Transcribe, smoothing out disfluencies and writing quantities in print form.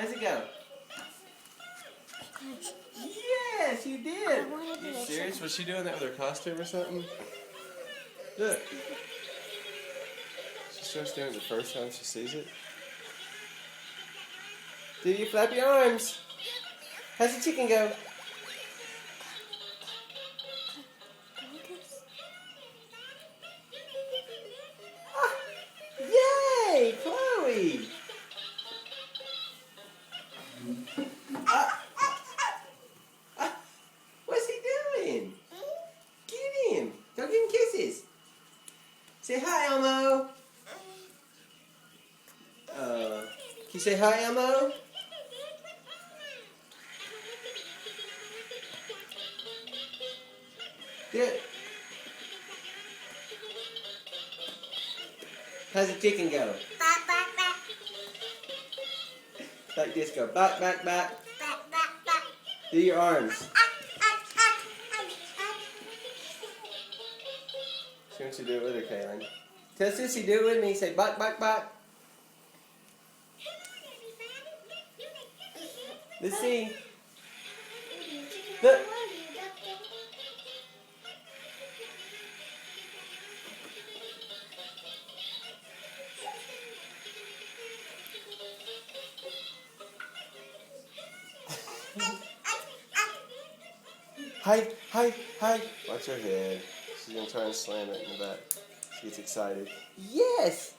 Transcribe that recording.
How's it go? Yes, you did. You serious? Was she doing that with her costume or something? Look. She starts doing it the first time she sees it. Do you flap your arms? How's the chicken go? Ah, yay, Chloe! What's he doing? Get him. Go give him kisses. Say hi, Elmo. Can you say hi, Elmo? Good. How's the chicken go? Back, back, back. Like this, go back, back, back. Back, back, back. Do your arms. She wants you to do it with her, Kaylin. Tell Sissy, do it with me. Say back, back, back. Let's see. Look. Hi, hi, hi. Watch her head. She's going to try and slam it in the back. She gets excited. Yes!